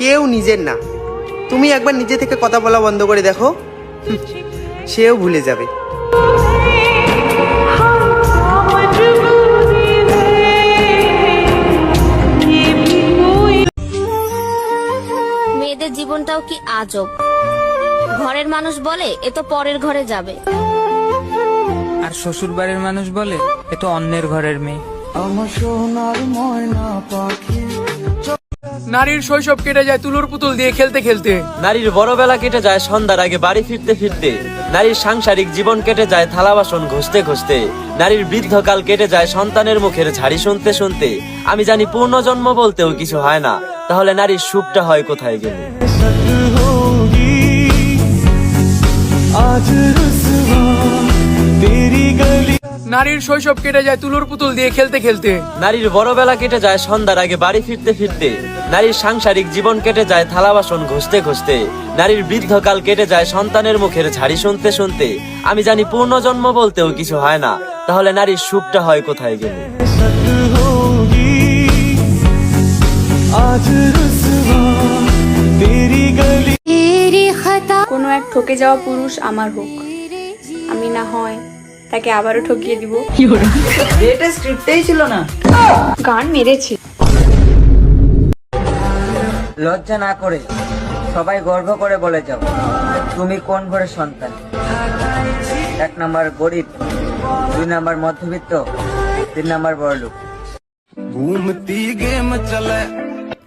কেউ নিজের না। তুমি একবার নিজে থেকে কথা বলা বন্ধ করে দেখো, সেও ভুলে যাবে। মেয়েদের জীবনটাও কি আজব। ঘরের মানুষ বলে এ তো পরের ঘরে যাবে, আর শ্বশুর বাড়ির মানুষ বলে এ তো অন্যের ঘরের মেয়ে। নারীর শৈশব কেটে যায় তুলোর পুতুল দিয়ে খেলতে খেলতে। নারীর বড়বেলা কেটে যায় সন্ধ্যার আগে বাড়ি ফিরতে ফিরতে। নারীর সাংসারিক জীবন কেটে যায় থালা বাসন ঘষতে ঘষতে। নারীর বৃদ্ধকাল কেটে যায় সন্তানের মুখের ঝাড়ি শুনতে শুনতে। আমি জানি পূর্ণজন্ম বলতেও কিছু হয় না, তাহলে নারীর সুখটা হয় কোথায় গেলে? নারীর শৈশব কেটে যায় তুলোর পুতুল দিয়ে খেলতে খেলতে। নারীর বড়বেলা কেটে যায় সন্ধ্যার আগে বাড়ি ফিরতে ফিরতে। নারীর সাংসারিক জীবন কেটে যায় থালা বাসন ঘষতে ঘষতে। নারীর বৃদ্ধকাল কেটে যায় সন্তানের মুখের ঝাড়ি শুনতে শুনতে। আমি জানি পূর্ণজন্ম বলতেও কিছু হয় না, তাহলে নারীর সুখটা হয় কোথায় গেলে? কোনো এক ঠকে যাওয়া পুরুষ আমার হোক, আমি না হয় তাকে আবারও ঠকিয়ে দিব। এটা স্ক্রিপ্টেই ছিল না, গান মেরেছি। লজ্জা না করে সবাই গর্ব করে বলে যাও তুমি কোন ঘরের সন্তান। 1 নাম্বার গরিব, 2 নাম্বার মধ্যবিত্ত, 3 নাম্বার বড়লোক।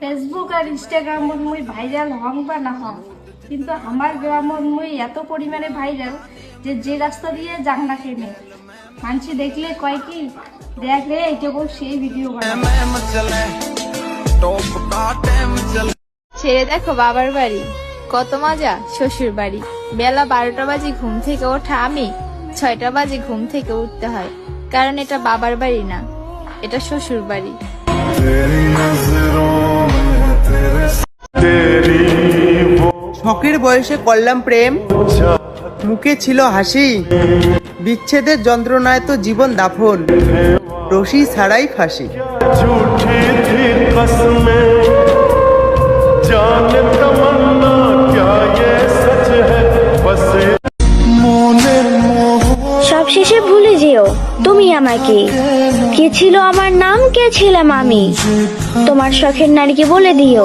ফেসবুক আর ইনস্টাগ্রামত মুই ভাইরাল হং বা না হং, কিন্তু আমার গ্রামত মুই এত পরিমাণে ভাইরাল যে রাস্তা দিয়ে যাং না কেনে মানুষ দেখলে কয় কি, দেখ রে এটা সেই ভিডিও ছেড়ে দেখো বাবার বাড়ি, কত মজা শ্বশুর বাড়ি। বেলা 12টা বাজে ঘুম থেকে ওঠা আমি 6টা বাজে ঘুম থেকে উঠতে হয়, কারণ এটা বাবার বাড়ি না, এটা শ্বশুর বাড়ি। শখের বয়সে করলাম প্রেম, মুখে ছিল হাসি, বিচ্ছেদের যন্ত্রণায় তো জীবন দাফন, রশি ছাড়াই ফাঁসি। সবশেষে ভুলে যেও তুমি আমাকে, কে ছিল আমার নাম, কে ছিলাম আমি। তোমার শখের নারীকে বলে দিও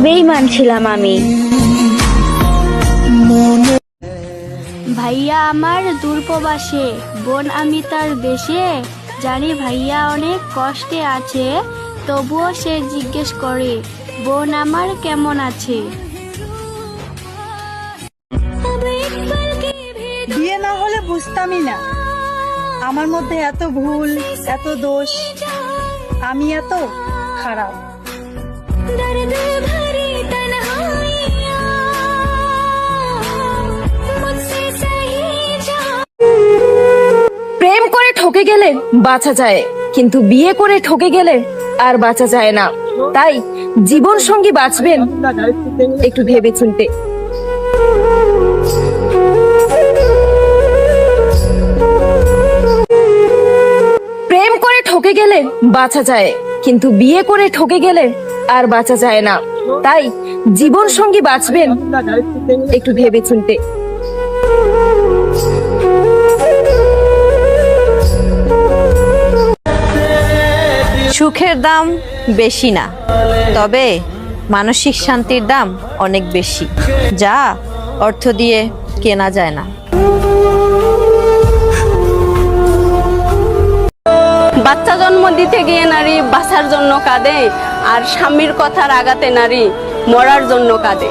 বেঈমান ছিলাম আমি। ভাইয়া আমার দূরপ্রবাসে, বোন আমি তার দেশে। জানি ভাইয়া অনেক কষ্টে আছে, তবুও সে জিজ্ঞেস করে বোন আমার কেমন আছে। বিয়ে না হলে বুঝতামই না আমার মধ্যে এত ভুল, এত দোষ, আমি এত খারাপ। প্রেম করে ঠকে গেলে বাঁচা যায়, কিন্তু বিয়ে করে ঠকে গেলে আর বাঁচা যায় না। তাই জীবন সঙ্গী বাঁচবেন একটু ভেবে চিনতে। প্রেম করে ঠকে গেলে বাঁচা যায়, কিন্তু বিয়ে করে ঠকে গেলে আর বাঁচা যায় না। তাই জীবন সঙ্গী বাঁচবেন একটু ভেবে চিনতে। সুখের দাম বেশি না, তবে মানসিক শান্তির দাম অনেক বেশি, যা অর্থ দিয়ে কেনা যায় না। বাচ্চা জন্ম দিতে গিয়ে নারী বাঁচার জন্য কাঁদে, আর স্বামীর কথার আঘাতে নারী মরার জন্য কাঁদে।